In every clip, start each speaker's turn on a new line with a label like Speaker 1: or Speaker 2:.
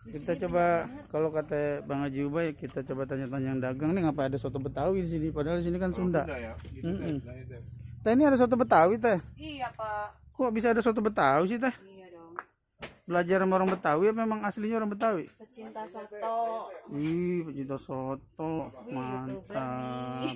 Speaker 1: Kita coba, kalau kata Bang Haji Ubay, kita coba tanya-tanya yang dagang nih, ngapa ada soto Betawi di sini? Padahal di sini kan Sunda. Teh, ini ada soto Betawi teh.
Speaker 2: Iya Pak.
Speaker 1: Kok bisa ada soto Betawi sih teh?
Speaker 2: Iya dong.
Speaker 1: Belajar sama orang Betawi apa memang aslinya orang Betawi?
Speaker 2: Pecinta soto.
Speaker 1: Wih, pecinta soto, mantap.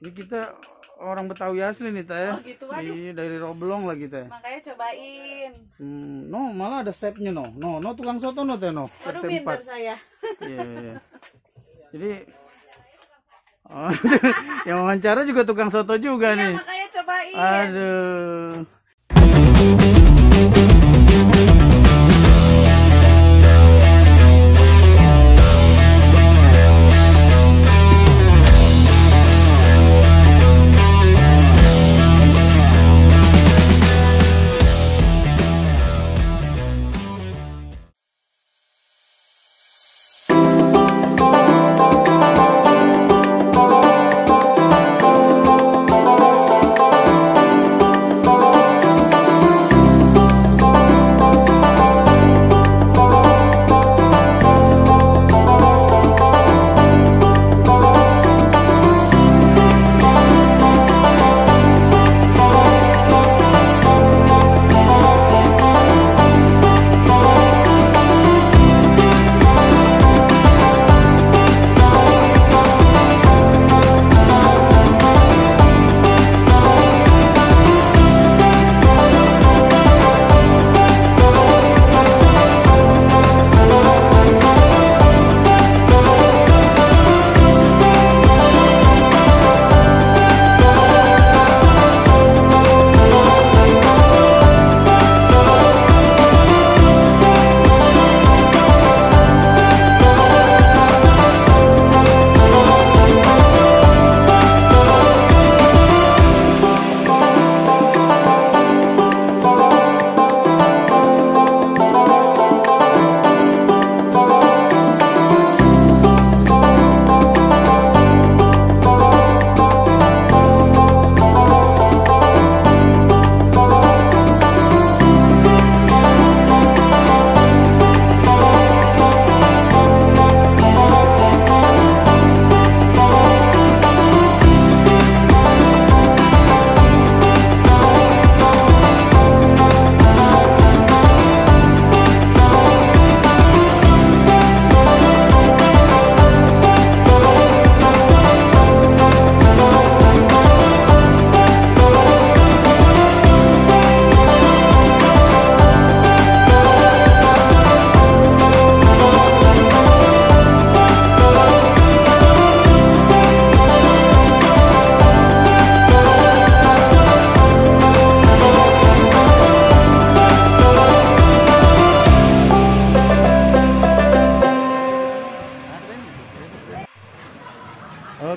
Speaker 1: Ini kita orang Betawi asli nih teh.
Speaker 2: Oh gitu, waduh.
Speaker 1: Iya, dari Roblong lagi teh.
Speaker 2: Makanya cobain.
Speaker 1: No, malah ada chefnya no tukang soto no teh no.
Speaker 2: Waduh,
Speaker 1: RT 4.
Speaker 2: minder saya.
Speaker 1: Iya. Jadi yang wawancara juga tukang soto juga
Speaker 2: Iya,
Speaker 1: nih.
Speaker 2: makanya cobain.
Speaker 1: Aduh.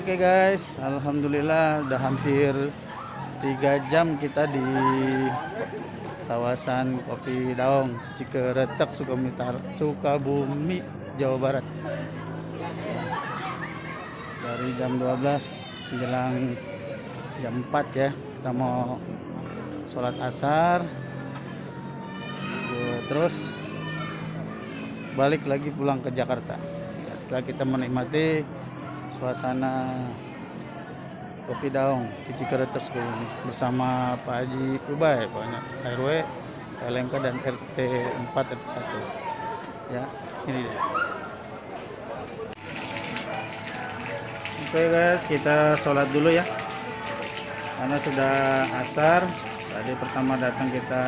Speaker 1: Oke guys, alhamdulillah udah hampir 3 jam kita di kawasan Kopi Daong, Cikeretek, Sukabumi, Jawa Barat. Dari jam 12 menjelang jam 4 ya, kita mau sholat asar, terus balik lagi pulang ke Jakarta. Setelah kita menikmati suasana Kopi Daong di Cikeretek bersama Pak Haji Ubay, banyak RW, LMK dan RT 4 RT 1 ya, ini dia. Oke guys, kita sholat dulu ya karena sudah asar. Tadi pertama datang kita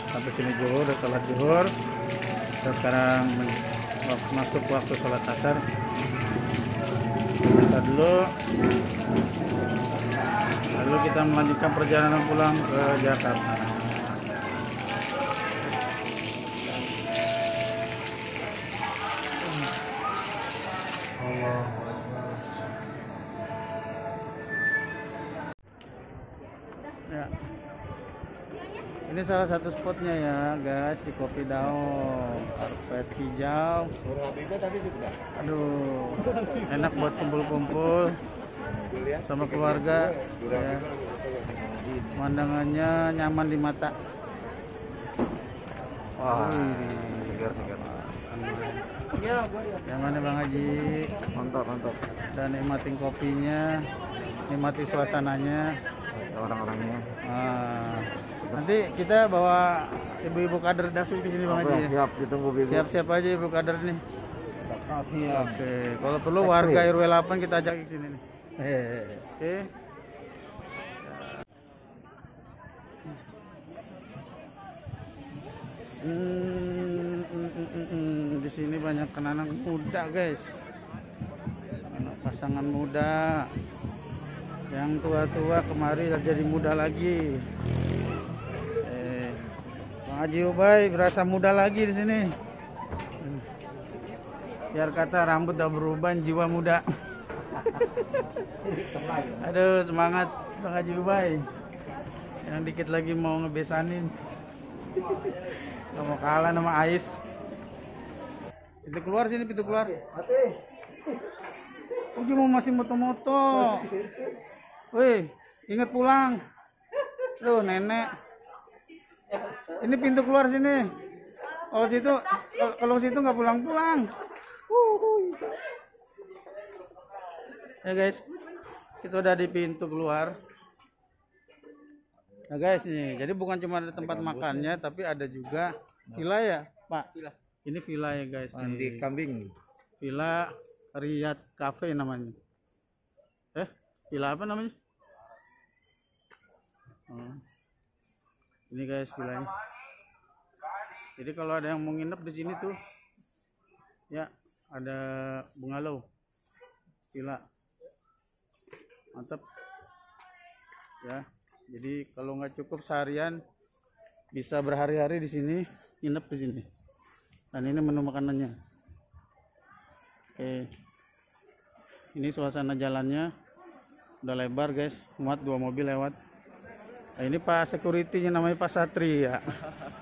Speaker 1: sampai sini zuhur, udah sholat zuhur. Sekarang masuk waktu sholat asar. Kita dulu, lalu kita melanjutkan perjalanan pulang ke Jakarta. Ya. Ini salah satu spotnya ya guys, di Kopi Daong, karpet hijau. Aduh, enak buat kumpul-kumpul sama keluarga ya. Pemandangannya nyaman di mata.
Speaker 3: Wah, segar-segar.
Speaker 1: Yang mana Bang Haji?
Speaker 3: Mantap, mantap.
Speaker 1: Dan nikmatin kopinya, nikmati suasananya.
Speaker 3: Orang-orangnya.
Speaker 1: Nanti kita bawa ibu-ibu kader Dasu di sini Bang
Speaker 3: Oke,
Speaker 1: Haji.
Speaker 3: siap, ditunggu Bibu.
Speaker 1: Siap-siap aja ibu kader nih.
Speaker 3: Siap.
Speaker 1: Oke, kalau perlu warga RW 8 kita ajak ke sini nih. Oke. Di sini banyak anak muda guys, anak pasangan muda, yang tua-tua kemari jadi muda lagi. Bang Haji Ubay berasa muda lagi di sini. Biar kata rambut udah berubah, jiwa muda. Aduh semangat Bang Haji Ubay, yang dikit lagi mau ngebesanin. Gak mau kalah sama Ais. Pintu keluar sini, pintu keluar. Uji mau masih moto-moto. Wih, ingat pulang. Tuh nenek. Ini pintu keluar sini. Kalau situ nggak pulang-pulang. Ya guys, kita udah di pintu keluar. Nah guys nih, jadi bukan cuma ada tempat makannya, tapi ada juga villa ya, Pak. Ini villa ya guys.
Speaker 3: Mandi kambing.
Speaker 1: Villa Riyadh Cafe namanya. Villa apa namanya? Ini guys villanya. Jadi kalau ada yang mau nginep di sini tuh, ya ada bungalow, villa, mantap. Ya. Jadi kalau nggak cukup seharian bisa berhari-hari di sini, nginep di sini. Dan ini menu makanannya. Oke. Ini suasana jalannya udah lebar guys, muat 2 mobil lewat. Nah, ini Pak security-nya namanya Pak Satri ya.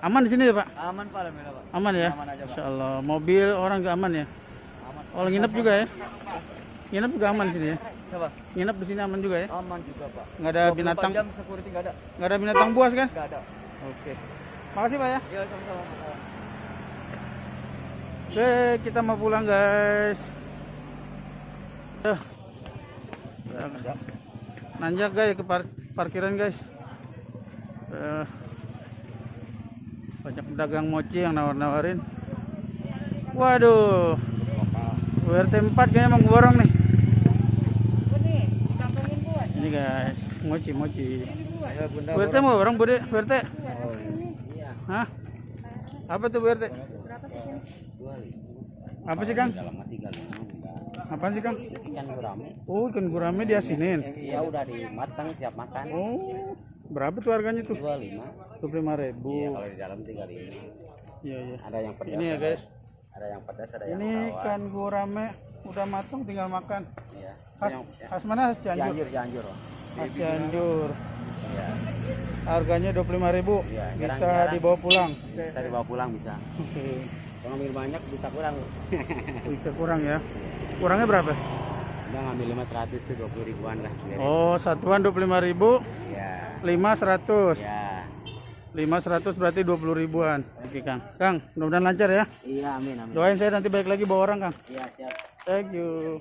Speaker 1: Aman di sini ya Pak?
Speaker 3: Aman Pak, alhamdulillah Pak.
Speaker 1: Aman ya?
Speaker 3: Aman aja, Pak.
Speaker 1: Insya Allah. Mobil orang juga aman ya?
Speaker 3: Aman.
Speaker 1: Oh nginep juga ya? Nginep juga aman sini ya?
Speaker 3: Siapa?
Speaker 1: Nginep di sini aman juga ya?
Speaker 3: Aman juga Pak.
Speaker 1: Nggak ada
Speaker 3: 24
Speaker 1: binatang?
Speaker 3: jam security nggak ada.
Speaker 1: Nggak ada binatang buas kan?
Speaker 3: Nggak ada.
Speaker 1: Oke. Makasih Pak ya.
Speaker 3: Iya sama-sama.
Speaker 1: Oke, kita mau pulang guys. Nanjak guys ke parkiran guys. Banyak pedagang mochi yang nawar-nawarin. Waduh. URT 4 kayaknya emang borong nih. Ini guys, mochi.
Speaker 3: Ya, Bunda.
Speaker 1: URT mau borong Bude? URT?
Speaker 3: Oh, iya.
Speaker 1: Hah? Apa tuh URT? Apa sih Kang? Apaan sih Kang?
Speaker 4: Ikan gurame.
Speaker 1: Oh, ikan gurame diasinin.
Speaker 4: Ya udah dimatang siap makan.
Speaker 1: Oh, berapa tuh harganya tuh?
Speaker 4: 25.
Speaker 1: 25.000.
Speaker 4: Iya, kalau di dalam 35.
Speaker 1: Iya.
Speaker 4: Ada yang pedas.
Speaker 1: Ini ya guys.
Speaker 4: Ada yang pedas, ada yang
Speaker 1: Ini
Speaker 4: tawar.
Speaker 1: ikan gurame udah matang tinggal makan.
Speaker 4: Iya.
Speaker 1: Khas mana? Khas Cianjur.
Speaker 4: Cianjur.
Speaker 1: Khas Cianjur.
Speaker 4: Iya.
Speaker 1: Harganya 25.000.
Speaker 4: Iya,
Speaker 1: Bisa
Speaker 4: jarang-jarang.
Speaker 1: dibawa pulang.
Speaker 4: Bisa dibawa pulang bisa.
Speaker 1: Oke.
Speaker 4: Kalau ngambil banyak bisa kurang.
Speaker 1: Bisa kurang ya. Kurangnya berapa?
Speaker 4: Udah ngambil 500 tuh 20 ribuan lah.
Speaker 1: Oh, satuan 25.000,
Speaker 4: Iya.
Speaker 1: 5 100.
Speaker 4: Iya.
Speaker 1: 5 100 berarti 20 ribuan. Oke, Kang. Kang, mudah-mudahan lancar ya.
Speaker 4: Iya, amin.
Speaker 1: Doain saya nanti balik lagi bawa orang, Kang.
Speaker 4: Iya, siap.
Speaker 1: Thank you.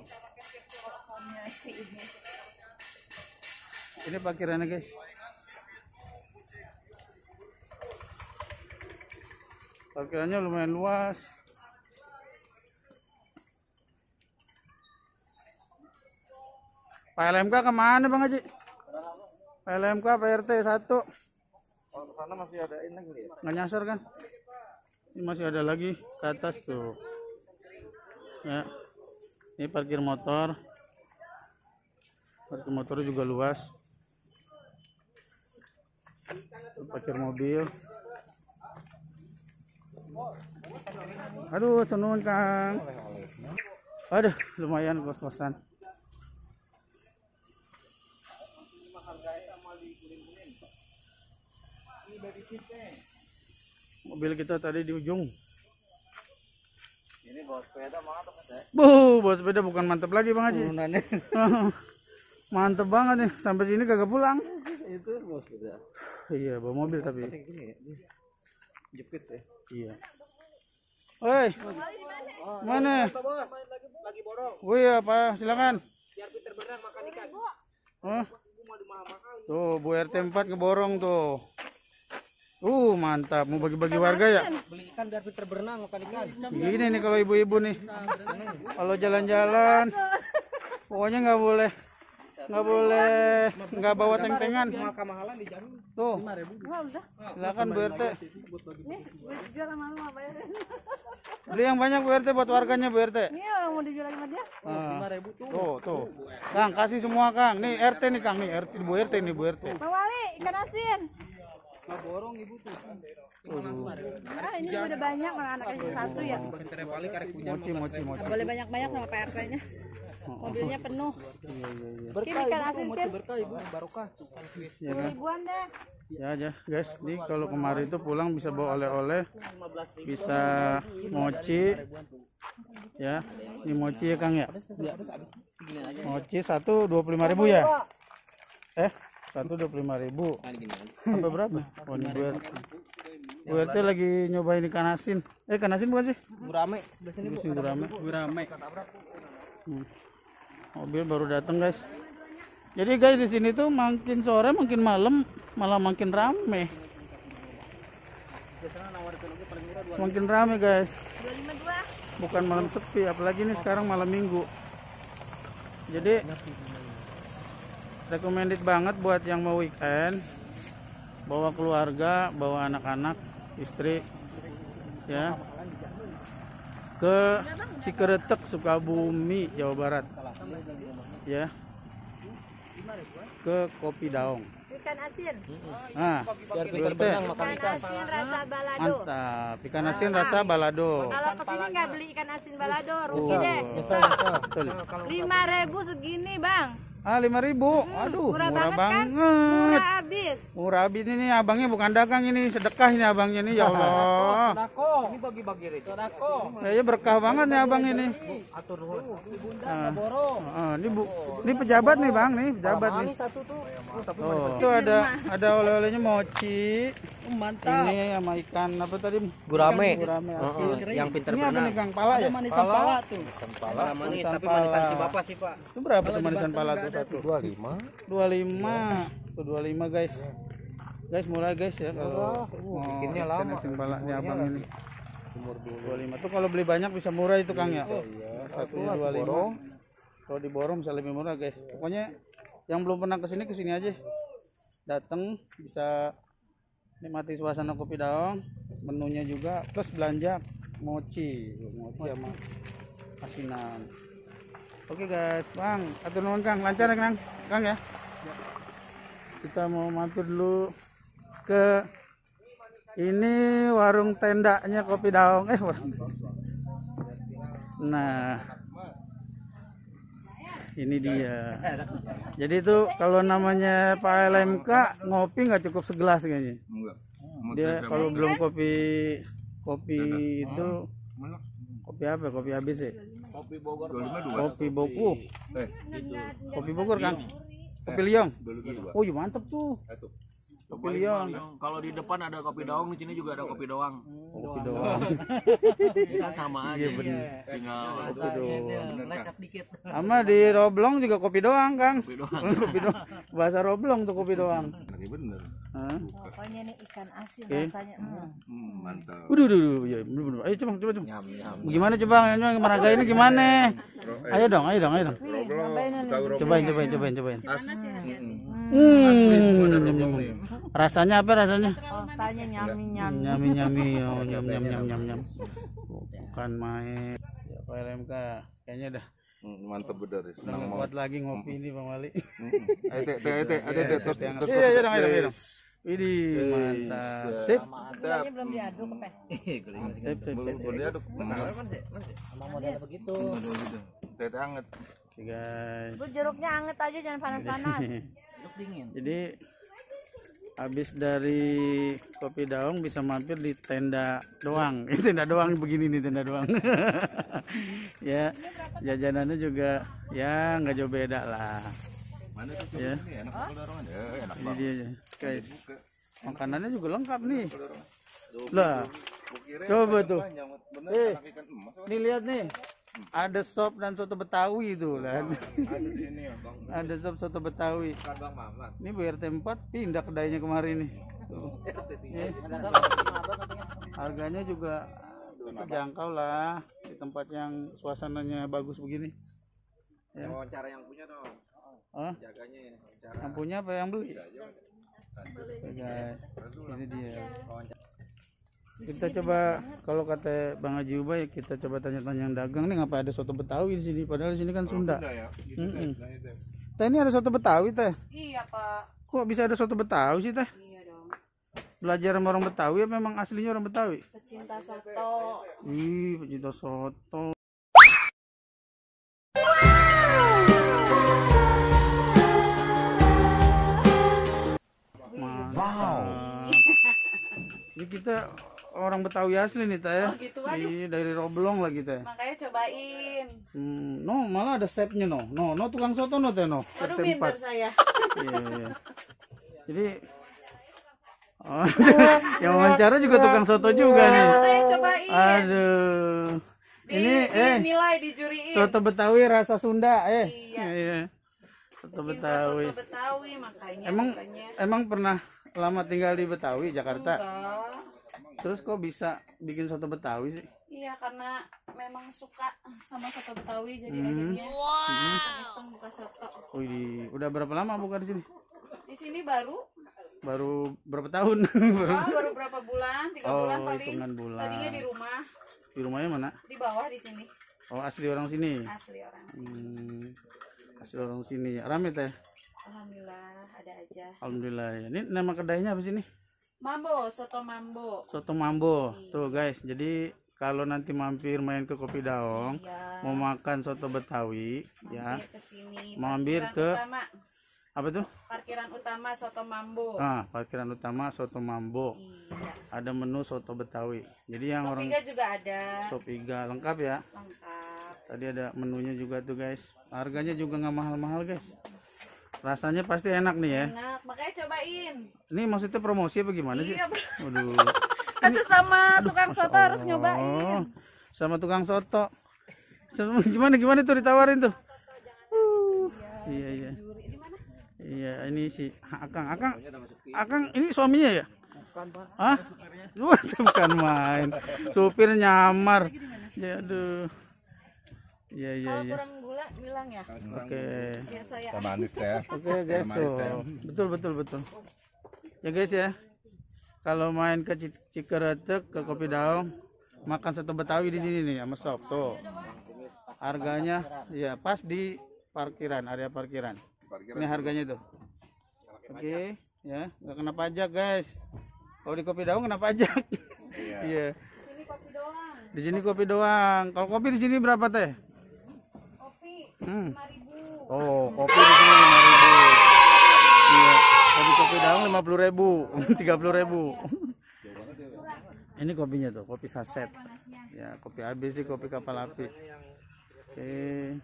Speaker 1: Ini parkirannya, guys. Parkirannya lumayan luas. Pak LMK kemana Bang Haji? Pak LMK Pak RT 1.
Speaker 3: Kalau sana masih ada ini lagi ya.
Speaker 1: Nggak nyasar kan? Ini masih ada lagi ke atas tuh. Ya. Ini parkir motor. Parkir motornya juga luas. Parkir mobil. Aduh, tenun Kang. Aduh, lumayan kos-kosan. Mobil kita tadi di ujung.
Speaker 3: Ini bawa sepeda mantap ya.
Speaker 1: Bawa sepeda bukan mantep lagi Bang Haji. Mantep banget nih. Sampai sini kagak pulang.
Speaker 3: Itu bawa sepeda.
Speaker 1: Iya, bawa mobil tapi.
Speaker 3: Gini ya. Jepit ya.
Speaker 1: Iya. Oi. Mana?
Speaker 3: Lagi borong.
Speaker 1: Oh iya, Pak, silakan.
Speaker 3: Biar Peter berenang makan ikan.
Speaker 1: Oh. Tuh, Bu RT 4 ngeborong tuh. Mantap. Mau bagi-bagi warga ya?
Speaker 3: Beli ikan biar Peter berenang makan ikan.
Speaker 1: Gini nih kalau ibu-ibu nih. Kalau jalan-jalan, pokoknya nggak boleh nggak bawa teng-tengan.
Speaker 3: Kemahalan dijamin.
Speaker 1: Tuh, silakan Bu RT.
Speaker 2: Nih, gue jual sama lu bayarin.
Speaker 1: Beli yang banyak Bu RT buat warganya Bu RT.
Speaker 2: Ini orang mau dijual sama dia.
Speaker 1: Tuh. Kang, kasih semua Kang. Nih RT nih Kang, nih RT Bu RT nih Bu RT.
Speaker 2: Bang Wali, ikan asin.
Speaker 3: Nggak borong ibu tuh.
Speaker 2: Nah, ini udah banyak mana anaknya satu ya.
Speaker 3: Peter balik karek hujan.
Speaker 1: Mochi.
Speaker 2: Nggak boleh banyak-banyak sama Pak RT-nya. Mobilnya penuh. Ini ikan asin kan?
Speaker 3: Berkah ibu barokah.
Speaker 2: 10 ribuan deh.
Speaker 1: Ya aja guys, nih kalau kemarin itu pulang bisa bawa oleh-oleh, bisa mochi, ya. Ini mochi ya Kang ya. Mochi 1 25.000 ya. 1 25.000. Sampai berapa? Oh ini Bu RT lagi nyobain ikan asin. Ikan asin bukan sih?
Speaker 3: Gurame sebelah sini bu.
Speaker 1: Gurame. Mobil baru datang guys. Jadi guys di sini tuh makin sore makin malam malah makin rame. Makin rame guys.
Speaker 2: 252.
Speaker 1: Bukan malam sepi, apalagi ini sekarang malam minggu. Jadi recommended banget buat yang mau weekend, bawa keluarga, bawa anak-anak, istri, ya, ke Cikeretek, Sukabumi, Jawa Barat, ya, ke Kopi Daong.
Speaker 2: Ikan asin.
Speaker 1: Nah,
Speaker 3: Biar Peter
Speaker 1: Bu RT,
Speaker 3: berenang makan
Speaker 2: Ikan
Speaker 3: ikan.
Speaker 2: asin rasa balado.
Speaker 1: mantap. Ikan asin rasa balado.
Speaker 2: Kalau kesini nggak beli ikan asin balado, rugi deh.
Speaker 1: Betul.
Speaker 2: 5.000 segini bang.
Speaker 1: 5.000. Aduh,
Speaker 2: Murah
Speaker 1: murah
Speaker 2: banget kan?
Speaker 1: banget.
Speaker 2: Murah abis.
Speaker 1: Murah habis ini abangnya bukan dagang ini, sedekah ini abangnya nih ya Allah.
Speaker 3: Sodako. Ini bagi-bagi rezeki. Sodako.
Speaker 1: Kayaknya berkah banget nih abang ini.
Speaker 3: Atur nuhun.
Speaker 1: Ini pejabat nih bang, nih pejabat nih.
Speaker 3: Ini satu tuh.
Speaker 1: Oh, itu ada oleh-olehnya mochi.
Speaker 2: Mantap.
Speaker 1: Ini sama ikan apa tadi?
Speaker 3: Gurame.
Speaker 1: Gurame asin.
Speaker 3: Yang pinter
Speaker 1: Ini apa nih Kang? Pala ya?
Speaker 2: Manisan pala tuh.
Speaker 3: Manis
Speaker 1: Manisan
Speaker 3: tapi manisan
Speaker 1: pala.
Speaker 3: si bapak sih pak.
Speaker 1: Itu berapa tuh manisan pala tuh satu?
Speaker 3: 25.
Speaker 1: 25. Tuh 25 guys. Guys murah guys ya kalau
Speaker 3: bikinnya lama.
Speaker 1: Manisan pala nih abang ini. 25 tuh kalau beli banyak bisa murah itu Kang ya. Satunya 25. Kalau diborong bisa lebih murah guys. Pokoknya yang belum pernah kesini aja. Datang bisa nikmati suasana Kopi Daong, menunya juga plus belanja mochi sama asinan. Oke guys, Bang, atur nuhun Kang, lancar ya Kang ya. Kita mau mampir dulu ke ini warung tendanya Kopi Daong. Nah, ini dia. Jadi itu kalau namanya Pak LMK ngopi nggak cukup segelas kayaknya. Dia kalau belum kopi itu kopi apa? Kopi ABC.
Speaker 3: Kopi Bogor.
Speaker 1: Kopi Boku. Kopi Bogor Kang. Kopi Liong. Oh iya mantep tuh. Kopi Liong.
Speaker 5: Kalau di depan ada kopi doang, di sini juga ada kopi doang.
Speaker 1: Kopi doang.
Speaker 5: Ini kan sama aja.
Speaker 1: Iya bener.
Speaker 5: Tinggal
Speaker 1: Kopi doang.
Speaker 3: Leset dikit.
Speaker 1: Sama di Roblong juga kopi doang Kang.
Speaker 5: kopi doang.
Speaker 1: Kopi doang. Bahasa Roblong tuh kopi doang.
Speaker 6: Bener.
Speaker 1: Hah?
Speaker 2: Pokoknya nih ikan asin
Speaker 1: Oke.
Speaker 2: rasanya.
Speaker 6: Mantap.
Speaker 1: Udah, ya bener. Ayo coba. Gimana coba yang meraga ini gimana? Ayo dong. Cobain. Rasanya apa rasanya?
Speaker 2: Rasanya nyami-nyami.
Speaker 1: Nyam. Bukan main. Ya, Pak LMK kayaknya dah
Speaker 6: Mantap bener.
Speaker 1: udah nggak kuat lagi ngopi ini Bang Wali.
Speaker 6: Ayo teh, ada terus.
Speaker 1: Iya dong. Widih, mantap. Sip.
Speaker 2: Gulanya belum diaduk apa?
Speaker 1: Sip.
Speaker 6: Boleh aduk.
Speaker 3: Sama model begitu.
Speaker 6: Teh anget.
Speaker 1: Oke guys.
Speaker 2: Itu jeruknya anget aja jangan panas-panas.
Speaker 1: Jadi habis dari Kopi Daong bisa mampir di tenda doang. Ini tenda doang begini nih tenda doang. Ya, jajanannya juga ya nggak jauh beda lah.
Speaker 6: Mana tuh?
Speaker 1: Ya,
Speaker 6: Enak dorongan. Ya, enak
Speaker 1: ini
Speaker 6: banget.
Speaker 1: dia guys. Makanannya juga lengkap nih. Lah, Coba tuh.
Speaker 6: Bener
Speaker 1: Eh.
Speaker 6: anak ikan emas.
Speaker 1: Nih lihat nih. Ada sop dan soto Betawi itu kan.
Speaker 6: Ada di sini ya, Bang.
Speaker 1: Ada sop soto Betawi.
Speaker 3: Bang Mamat.
Speaker 1: Ini BRT 4 pindah kedainya kemarin nih. Tuh. Eh, harganya juga terjangkau lah di tempat yang suasananya bagus begini. Ya.
Speaker 3: Wawancara yang punya dong.
Speaker 1: Oh,
Speaker 3: Jaganya ini wawancara.
Speaker 1: yang punya apa yang beli? Oke, guys, ini dia. Kita coba kalau kata Bang Haji Ubay, kita coba tanya-tanya yang dagang nih, ngapa ada soto Betawi di sini? Padahal di sini kan Sunda.
Speaker 6: Ya.
Speaker 1: Teh, ini ada soto Betawi teh.
Speaker 2: Iya Pak.
Speaker 1: Kok bisa ada soto Betawi sih teh?
Speaker 2: Iya dong.
Speaker 1: Belajar sama orang Betawi apa memang aslinya orang Betawi?
Speaker 2: Pecinta soto.
Speaker 1: Wih, pecinta soto. Mantap. Ini kita orang Betawi asli nih teh ya.
Speaker 2: Oh gitu, waduh.
Speaker 1: Iya, dari Roblong lah kita.
Speaker 2: Makanya cobain.
Speaker 1: No, malah ada chefnya no. No tukang soto no teh no.
Speaker 2: Waduh,
Speaker 1: RT 4.
Speaker 2: minder saya.
Speaker 1: Iya, iya. Jadi oh, yang wawancara juga tukang soto juga nih.
Speaker 2: Makanya cobain.
Speaker 1: Aduh. Ini
Speaker 2: nilai dijuriin.
Speaker 1: soto Betawi rasa Sunda
Speaker 2: Iya.
Speaker 1: Iya. Soto
Speaker 2: Pecinta
Speaker 1: Betawi.
Speaker 2: soto Betawi makanya.
Speaker 1: Emang pernah lama tinggal di Betawi, Jakarta?
Speaker 2: Enggak.
Speaker 1: Terus kok bisa bikin soto Betawi sih?
Speaker 2: Iya karena memang suka sama soto Betawi jadi akhirnya iseng buka soto.
Speaker 1: Wih, udah berapa lama buka di sini?
Speaker 2: Di sini baru
Speaker 1: Berapa tahun?
Speaker 2: baru berapa bulan? 3 bulan paling.
Speaker 1: hitungan bulan.
Speaker 2: Tadinya di rumah,
Speaker 1: Di rumahnya mana?
Speaker 2: di bawah di sini.
Speaker 1: Oh, asli orang sini.
Speaker 2: Asli orang sini.
Speaker 1: Asli orang sini. Rame teh.
Speaker 2: Alhamdulillah ada aja.
Speaker 1: Alhamdulillah. Ini nama kedainya apa sih nih?
Speaker 2: Mambo, soto mambo.
Speaker 1: Soto Mambo. Tuh guys, jadi kalau nanti mampir main ke Kopi Daong,
Speaker 2: Iya.
Speaker 1: mau makan soto Betawi, ya,
Speaker 2: Mampir ke sini.
Speaker 1: Mampir
Speaker 2: Parkiran
Speaker 1: ke-
Speaker 2: utama.
Speaker 1: apa tuh?
Speaker 2: Parkiran utama soto mambo.
Speaker 1: Parkiran utama Soto Mambo.
Speaker 2: Iya.
Speaker 1: Ada menu soto Betawi. Jadi yang
Speaker 2: Sop
Speaker 1: orang
Speaker 2: iga juga ada.
Speaker 1: sop iga lengkap ya.
Speaker 2: Lengkap.
Speaker 1: Tadi ada menunya juga tuh guys. Harganya juga nggak mahal-mahal guys. Rasanya pasti enak nih ya.
Speaker 2: Enak, makanya cobain.
Speaker 1: Ini maksudnya promosi apa gimana sih?
Speaker 2: Iya,
Speaker 1: Waduh.
Speaker 2: kan sesama tukang soto harus nyobain.
Speaker 1: Oh, sama tukang soto. Gimana tuh ditawarin tuh? Iya iya.
Speaker 2: Di mana?
Speaker 1: Iya, ini si Akang ini suaminya ya? Hah? Wah, bukan main. Supir nyamar. Ya aduh. Iya iya
Speaker 2: Kalau
Speaker 1: iya.
Speaker 2: kurang gula bilang ya.
Speaker 1: Oke.
Speaker 2: Biar saya.
Speaker 6: Sama manis teh.
Speaker 1: Oke guys tuh. Betul. Ya guys ya. Kalau main ke Cikeretek ke Kopi Daong, makan soto Betawi di sini nih sama sop tuh. Harganya ya pas di parkiran, area parkiran. Ini harganya tuh. Oke, ya, nggak kena pajak guys. Kalau di Kopi Daong kena pajak. Iya.
Speaker 2: Sini kopi doang.
Speaker 1: Di sini kopi doang. Kalau kopi di sini berapa teh?
Speaker 2: Kopi 5.000.
Speaker 1: Oh, kopi di sini 5.000. Iya. Kalau di Kopi Daong 50.000, 30.000. Ini kopinya tuh, kopi saset. Ya, kopi habis sih, kopi kapal api. Oke.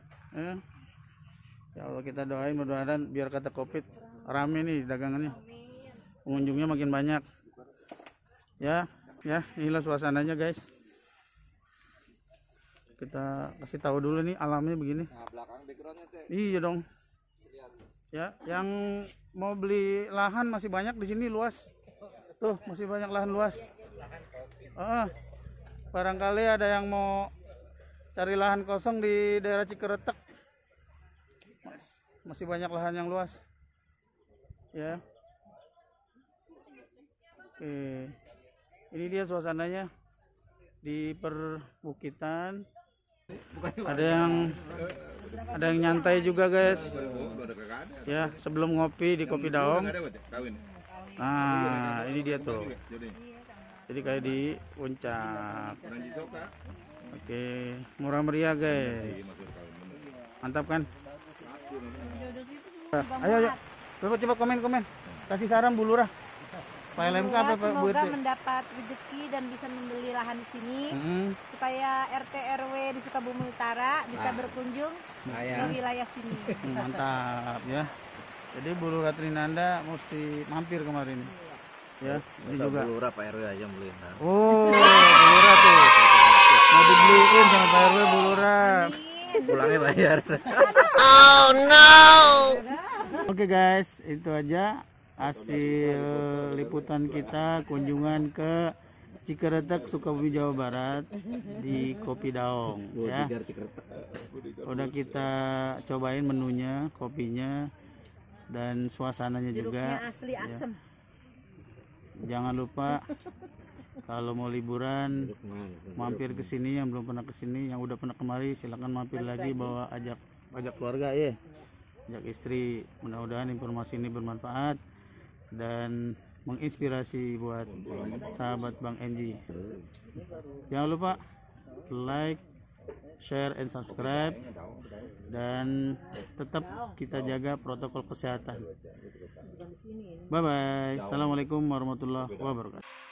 Speaker 1: Ya Allah, kita doain mudah-mudahan biar kata Covid rame nih dagangannya. Pengunjungnya makin banyak. Ya, inilah suasananya guys. Kita kasih tahu dulu nih alamnya begini. Iya dong. Ya, yang mau beli lahan masih banyak di sini luas. Tuh, masih banyak lahan luas. Barangkali ada yang mau cari lahan kosong di daerah Cikeretek. Masih banyak lahan yang luas. Ya. Oke. Ini dia suasananya di perbukitan. Ada yang nyantai juga guys. Ya, sebelum ngopi di Kopi Daong. Nah, ini dia tuh. Jadi kayak di puncak. Oke, murah meriah guys. Mantap kan? Ayo. Coba komen. Kasih saran Bu Lurah. Pak LMK apa Pak Bu
Speaker 7: Semoga
Speaker 1: RT?
Speaker 7: mendapat rezeki dan bisa membeli lahan di sini supaya RT RW di Sukabumi Utara bisa berkunjung ke wilayah sini.
Speaker 1: Mantap ya. Jadi Bu Lurah Trinanda mesti mampir kemarin. Ya, ini juga.
Speaker 3: Bulura Pak RW aja beliin.
Speaker 1: Oh, bulura tuh. Mau dibeliin sama Pak RW bulura.
Speaker 3: Pulangnya bayar.
Speaker 1: Oke guys, itu aja hasil liputan kita kunjungan ke Cikeretek, Sukabumi, Jawa Barat di Kopi Daong ya. Udah kita cobain menunya, kopinya dan suasananya juga.
Speaker 7: Jeruknya asli asem.
Speaker 1: Jangan lupa kalau mau liburan mampir ke sini, yang belum pernah ke sini, yang udah pernah kemari silakan mampir lagi, bawa ajak keluarga ya. Ajak istri. Mudah-mudahan informasi ini bermanfaat dan menginspirasi buat sahabat Bang Enji. Jangan lupa like, share, and subscribe, dan tetap kita jaga protokol kesehatan. Bye bye. Assalamualaikum warahmatullahi wabarakatuh.